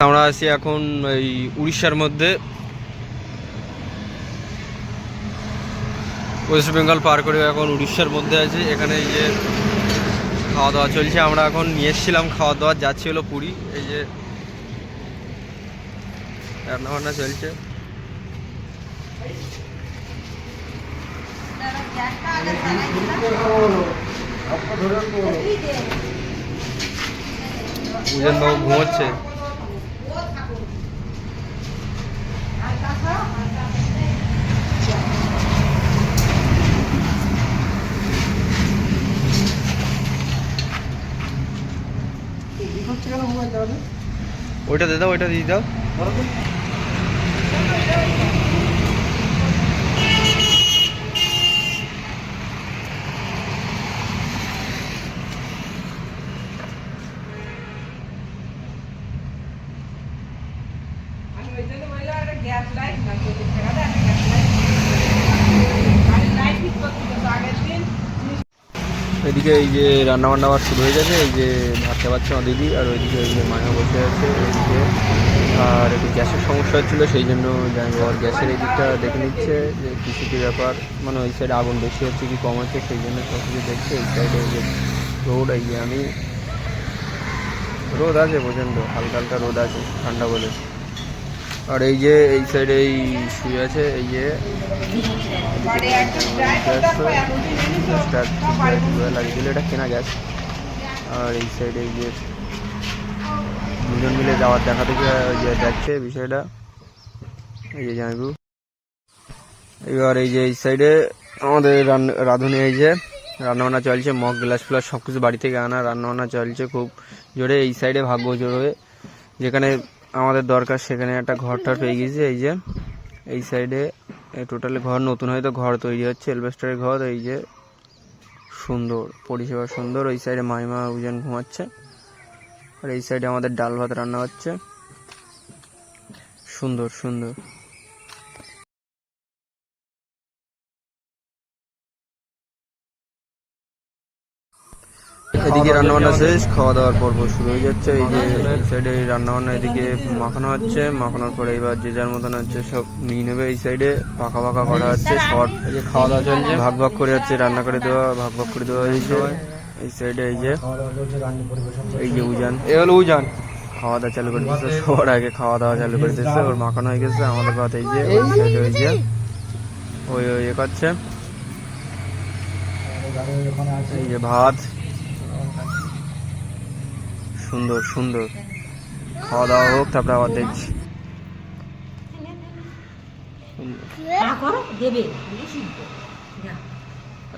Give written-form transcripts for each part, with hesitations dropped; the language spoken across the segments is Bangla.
আমরা আছি এখন এই উড়িষ্যার মধ্যে, ওয়েস্ট বেঙ্গল পার করে এখন উড়িষ্যার মধ্যে আছি। এখানে এই যে খাওয়া দাওয়া চলছে, আমরা এখন নিয়ে এসেছিলাম খাওয়া দাওয়া, যাচ্ছি হলো পুরী। এই যে রান্না বান্না চলছে। উজান বাবু ঘুমোচ্ছে। ওইটা দিয়ে দাও, ওইটা দিয়ে দাও। এদিকে এই যে রান্না বান্না আবার শুরু হয়ে গেছে। এই যে ভাত খাওয়াচ্ছে আমার দিদি, আর ওইদিকে ওই যে মায়া বসে আছে এইদিকে। আর একটু গ্যাসের সমস্যা হচ্ছিল, সেই জন্য জানি আর গ্যাসের এই দিকটা দেখে নিচ্ছে যে কিছু কী ব্যাপার, মানে ওই সাইডে আগুন বেশি হচ্ছে কি কম হচ্ছে, সেই জন্য সব কিছু দেখছে। এই সাইডে এই যে রোদ, এই যে আমি রোদ আছে প্রচণ্ড, হালকা হালকা রোদ আছে ঠান্ডা বলে। আর এই যে এই সাইডে এই শুয়ে আছে, এই যে লাগিয়ে দিল, এটা কেনা গ্যাস। আর এই সাইডে এই যে দুজন মিলে যাওয়ার দেখা থেকে যাচ্ছে বিষয়টা, এই যে জানাবো। এবার এই যে এই সাইডে আমাদের রাঁধুনি, এই যে রান্নাবান্না চলছে, মগ গ্লাস ফ্লাস সব কিছু বাড়ি থেকে আনা, রান্নাবান্না চলছে খুব জোরে। এই সাইডে ভাগ্য জোরে, যেখানে আমাদের দরকার সেখানে একটা ঘরটা পেয়ে গেছে। এই যে এই সাইডে টোটালি ঘর নতুন, হয়তো ঘর তৈরি হচ্ছে, এলবেস্টারের ঘর। এই যে সুন্দর পরিষেবা সুন্দর। ওই সাইডে মাইমা উজান ঘুমাচ্ছে, আর এই সাইডে আমাদের ডাল ভাত রান্না হচ্ছে, সুন্দর সুন্দর। এদিকে রান্নাবান্না শেষ, খাওয়া দাওয়ার পর্ব শুরু হয়ে যাচ্ছে। এই যে এই সাইডে রান্নাবান্না এদিকে মাখানো হচ্ছে, মাখানোর পরে এবার যে যার মতন হচ্ছে সব নিয়ে নেবে। এই সাইডে পাকা পাকা করা হচ্ছে শর্ট, এই যে খাওয়া দাওয়া চলছে, ভাগ ভাগ করে হচ্ছে রান্না করে দেওয়া, ভাগ ভাগ করে দেওয়া হয়েছে। এই সাইডে এই যে উজান, এ হলো উজান, খাওয়া দাওয়া চালু করে দিচ্ছে, সবার আগে খাওয়া দাওয়া চালু করে দিচ্ছে, ওর মাখানো হয়ে গেছে। আমাদের ভাত এই যে ওই সাইডে ওই যে ওই এ করছে, এই যে ভাত সুন্দর সুন্দর। খাওয়া দাওয়া হোক, তারপরে আবার দেখছি।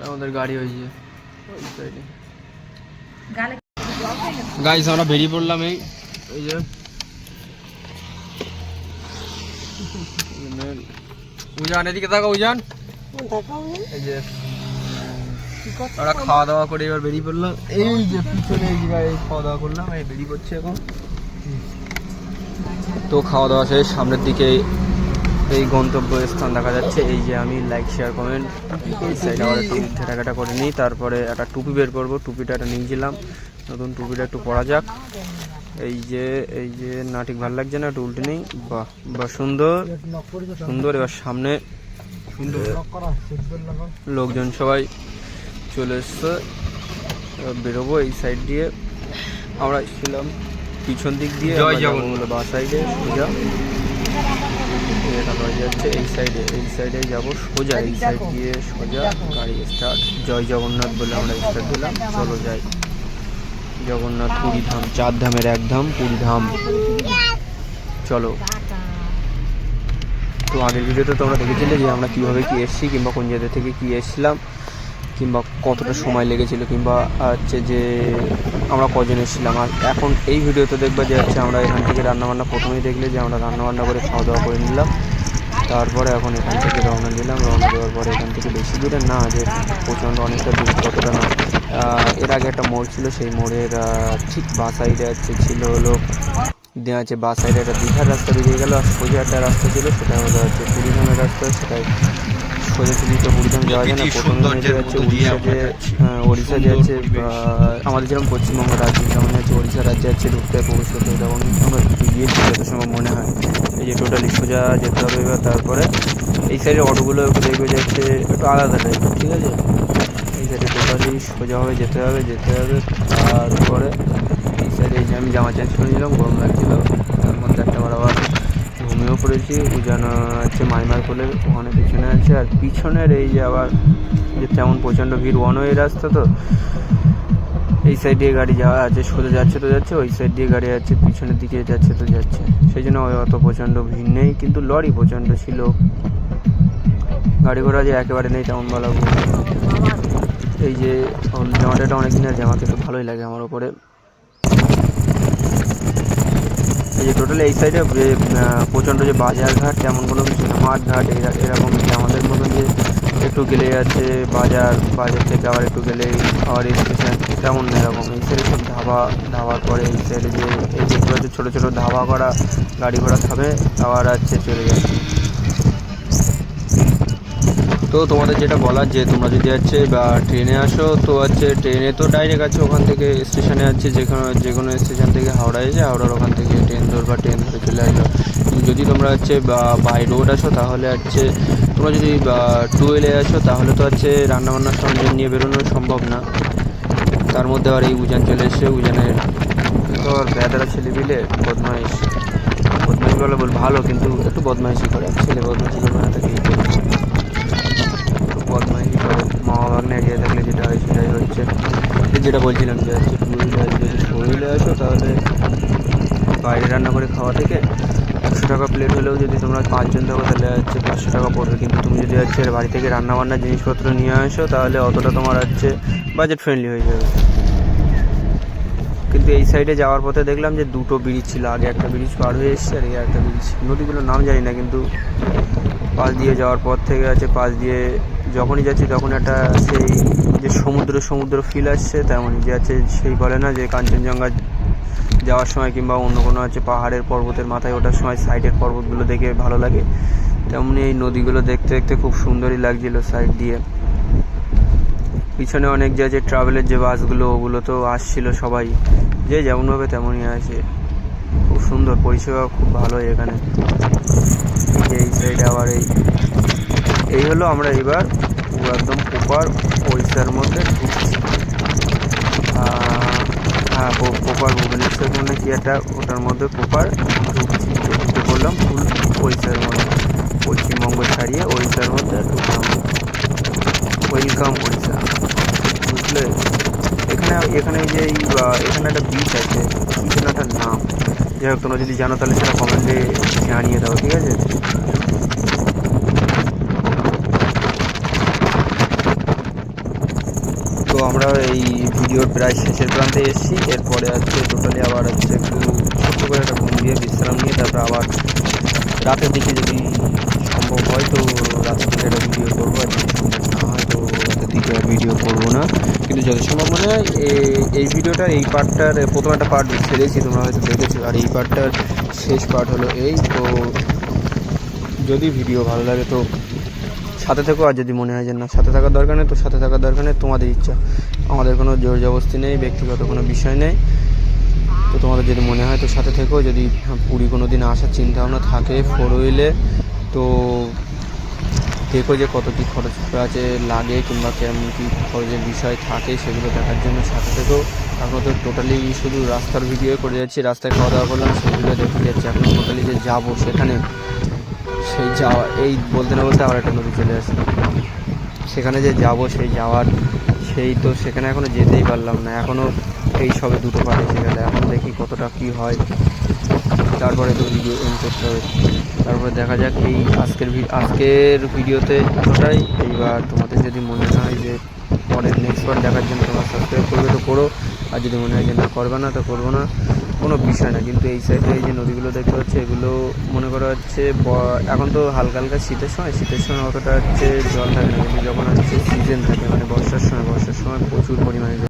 আমাদের গাড়ি হয়েছে গাইস, আমরা বেরিয়ে পড়লাম। এই যে উজান, এদিকে থাকা উজান, এই যে আমরা খাওয়া দাওয়া করে এবার বেরিয়ে পড়লাম। এই যে পিছনে এই জায়গায় খাওয়া দাওয়া করলাম, এই বেরিয়ে পড়ছি এখন। তো খাওয়া দাওয়া শেষ, সামনের দিকে এই গন্তব্য স্থান দেখা যাচ্ছে। এই যে আমি লাইক শেয়ার কমেন্ট এই সাইডে আবার একটু ঘেটাঘেটা করে নিই, তারপরে একটা টুপি বের করবো। টুপিটা নিয়েছিলাম, নতুন টুপিটা একটু পরা যাক। এই যে না ঠিক ভালো লাগছে না, একটু উল্টে নেই। বাহ বাহ, সুন্দর সুন্দর। এবার সামনে লোকজন সবাই চলে এসছে, বেরোবো। এই সাইড দিয়ে আমরা ছিলাম পিছন দিক দিয়ে, বা সাইডে সোজা যাচ্ছে। এই সাইডে যাবো সোজা, এই সাইড দিয়ে সোজা গাড়ি স্টার্ট। জয় জগন্নাথ বলে আমরা স্টার্ট দিলাম, চলো যাই। জগন্নাথ পুরী ধাম, 4 ধামের 1 ধাম পুরী ধাম, চলো। তো আগের ভিডিওতে তোমরা দেখেছিলে যে আমরা কীভাবে কি এসেছি, কিংবা কোন জায়গা থেকে কি এসেছিলাম, কিংবা কতটা সময় লেগেছিল, কিংবা হচ্ছে যে আমরা কজন এসেছিলাম। আর এখন এই ভিডিওতে দেখবে যে হচ্ছে আমরা এখান থেকে রান্নাবান্না, প্রথমেই দেখলে যে আমরা রান্নাবান্না করে খাওয়া দাওয়া করে নিলাম। তারপরে এখন এখান থেকে রওনা দিলাম। রওনা দেওয়ার পরে এখান থেকে বেশি দূরে না, যে প্রচণ্ড অনেকটা দূর, ততটা না। এর আগে একটা মোড় ছিল, সেই মোড়ের ঠিক বাঁ সাইডে ছিল হলো দেওয়া আছে, বাঁ সাইডে একটা দীঘার রাস্তা বেরিয়ে গেল, আর সোজা একটা রাস্তা ছিল, সেটা হলো হচ্ছে পুরী ধামের রাস্তা। সেটাই সোজাসুজি তো পুরীধাম যাওয়া যায় না, প্রথমে যে হচ্ছে উড়িষ্যা যে আছে আমাদের যেরকম পশ্চিমবঙ্গ রাজ্য যেমন হচ্ছে উড়িষ্যা রাজ্যে আছে ঢুকতে প্রবেশ করতে হবে, তখন আমরা গিয়েছি যত সময় মনে হয়। এই যে টোটালি সোজা যেতে হবে। এবার তারপরে এই সাইডে অটোগুলো একটু দেখবে যে হচ্ছে একটু আলাদা টাইপের, ঠিক আছে। এই সাইডে টোটালি সোজাভাবে যেতে হবে। তারপরে এই সাইডে এই যে আমি জামা চেঞ্জ করে নিলাম, গরম লাগছিল, তার মধ্যে একটা আবার ঘুমিয়েও পড়েছি। উজান হচ্ছে মাইমার কোলে ওখানে পিছনে আছে, আর পিছনের এই যে আবার যে তেমন প্রচণ্ড ভিড়, ওয়ান ওয়ে রাস্তা তো এই সাইড দিয়ে গাড়ি যাওয়া আছে, সোজা যাচ্ছে তো যাচ্ছে, ওই সাইড দিয়ে গাড়ি যাচ্ছে, পিছনের দিকে যাচ্ছে তো যাচ্ছে, সেই জন্য অত প্রচণ্ড ভিড় নেই, কিন্তু লরি প্রচণ্ড ছিল। গাড়ি ঘোড়া যে একেবারে নেই তেমন বলা। এই যে জামাটা অনেক দিনের জামা, কিন্তু ভালোই লাগে আমার ওপরে। এই যে টোটালি এই সাইডে প্রচণ্ড যে বাজার ঘাট তেমন কোনো কিছু না, মাঠ ঘাট এরকম যে আমাদের মতো যে একটু গেলে আছে বাজার থেকে আবার একটু গেলেই আবার স্টেশন, তেমন না এরকম। এই সাইডে সব ধাবার পরে এই সাইডে যে এই দেখতে পাচ্ছি ছোটো ছোটো ধাবা করা, গাড়ি ঘোড়া থামে আবার আছে চলে যায়। তো তোমাদের যেটা বলার যে তোমরা যদি হচ্ছে বা ট্রেনে আসো তো হচ্ছে ট্রেনে তো ডাইরেক্ট আছে ওখান থেকে স্টেশনে আছে, যে কোনো স্টেশন থেকে হাওড়া এসে হাওড়ার ওখান থেকে ট্রেন ধরবা, ট্রেন ধরে চলে আসবে। যদি তোমরা হচ্ছে বাই রোড আসো তাহলে হচ্ছে তোমরা যদি টুয়েলে আসো তাহলে তো হচ্ছে রান্নাবান্নার সরঞ্জাম নিয়ে বেরোনো সম্ভব না। তার মধ্যে আর এই উজান চলে এসছে, উজানের তো আর বেদারা ছেলেপিলে বদমাইশ বলে ভালো, কিন্তু একটু বদমাইশি করে, ছেলে বদমাইশি করবে না তাকে বদমাইশি করে। মা বাবা এগিয়ে থাকলে যেটা হয় সেটাই হচ্ছে। যেটা বলছিলাম যে হচ্ছে যদি ফোর হুইলে আসো তাহলে বাইরে রান্না করে খাওয়া থেকে 100 টাকা প্লেট হলেও যদি তোমরা 5 জন থাকো তাহলে হচ্ছে 500 টাকা পড়বে। কিন্তু তুমি যদি হচ্ছে বাড়ি থেকে রান্নাবান্নার জিনিসপত্র নিয়ে আসো তাহলে অতটা তোমার হচ্ছে বাজেট ফ্রেন্ডলি হয়ে যাবে। কিন্তু এই সাইডে যাওয়ার পথে দেখলাম যে দুটো ব্রিজ ছিল, আগে একটা ব্রিজ পার হয়ে এসছে আর এই একটা ব্রিজ, নদীগুলোর নাম জানি না, কিন্তু পাশ দিয়ে যাওয়ার পর থেকে আছে পাশ দিয়ে যখনই যাচ্ছি তখন একটা সেই যে সমুদ্র ফিল আসছে, তেমনই যে আছে সেই বলে না যে কাঞ্চনজঙ্ঘা যাওয়ার সময় কিংবা অন্য কোনো আছে পাহাড়ের পর্বতের মাথায় ওঠার সময় সাইডের পর্বতগুলো দেখে ভালো লাগে, তেমনি এই নদীগুলো দেখতে দেখতে খুব সুন্দরই লাগছিল সাইড দিয়ে। পিছনে অনেক যে আছে ট্রাভেলের যে বাসগুলো ওগুলো তো আসছিল, সবাই যে যেমনভাবে তেমনই আসে, খুব সুন্দর পরিষেবা, খুব ভালো এখানে। এই সাইডে আবার এই হলো আমরা এবার একদম প্রপার ওড়িশার মধ্যে ঢুকছি। হ্যাঁ, প্রপার ভুবনেশ্বর মানে কি একটা ওটার মধ্যে প্রপার ঢুকছি, ঢুকে পড়লাম ফুল ওড়িশার মধ্যে, পশ্চিমবঙ্গ ছাড়িয়ে ওড়িশার মধ্যে ঢুকলাম। ওয়েলকাম ওড়িশা, বুঝলে। এখানে যে এখানে একটা বিচ আছে, কী যেন একটা নাম, যাই হোক তোমরা যদি জানো তাহলে সেটা কমেন্টে জানিয়ে দাও, ঠিক আছে। তো আমরা এই ভিডিওর প্রায় শেষের প্রান্তে এসেছি, এরপরে হচ্ছে টোটালি আবার হচ্ছে একটু ছোট্ট করে একটা ঘুম দিয়ে বিশ্রাম নিয়ে তারপর আবার রাতের দিকে যদি সম্ভব হয় তো রাতের দিকে একটা ভিডিও করবো, আর যদি সম্ভব না হয় তো রাতের দিকে আর ভিডিও করবো না। কিন্তু যত সম্ভব মনে হয় এই ভিডিওটার এই পার্টটার প্রথম একটা পার্ট ছেড়েছি, তোমরা হয়তো দেখেছো, আর এই পার্টটার শেষ পার্ট হলো এই। তো যদি ভিডিও ভালো লাগে তো সাথে থেকো, আর যদি মনে হয় যে না সাথে থাকার দরকার নেই তো সাথে থাকার দরকার নেই, তোমাদের ইচ্ছা, আমাদের কোনো জোর জবরদস্তি নেই, ব্যক্তিগত কোনো বিষয় নেই। তো তোমাদের যদি মনে হয় তো সাথে থেকো। যদি পুরী কোনো দিন আসার চিন্তাভাবনা থাকে ফোর হুইলে তো দেখো যে কত কী খরচ আছে লাগে কিংবা কেমন কী খরচের বিষয় থাকে, সেগুলো দেখার জন্য সাথে থেকো। এখন তো টোটালি শুধু রাস্তার ভিডিও করে যাচ্ছি, রাস্তায় খাওয়া দাওয়া করলাম সেগুলো দেখে যাচ্ছি। এখন টোটালি যে যাবো সেখানে সেই যাওয়া এই বলতে না বলতে আবার একটা নদী চলে আসে, সেখানে যে যাবো সেই তো সেখানে এখনও যেতেই পারলাম না, এখনও এই সবে দুটো পার এসে গেলে, এখন দেখি কতটা কী হয়, তারপরে তো ভিডিও এন্ড করতে হবে। তারপরে দেখা যাক এই আজকের ভিডিওতে এতটাই। এইবার তোমাদের যদি মনে হয় যে পরের নেক্সট পার্ট দেখার জন্য তোমরা সাবস্ক্রাইব করবে তো করো, আর যদি মনে হয় যে না করবে না তো করবো না, কোনো বিষয় না। কিন্তু এই সাইডে এই যে নদীগুলো দেখতে পাচ্ছি এগুলো মনে করা হচ্ছে এখন তো হালকা হালকা শীতের সময় অতটা হচ্ছে জল থাকে না, কিন্তু যখন হচ্ছে সিজন থাকে মানে বর্ষার সময় প্রচুর পরিমাণে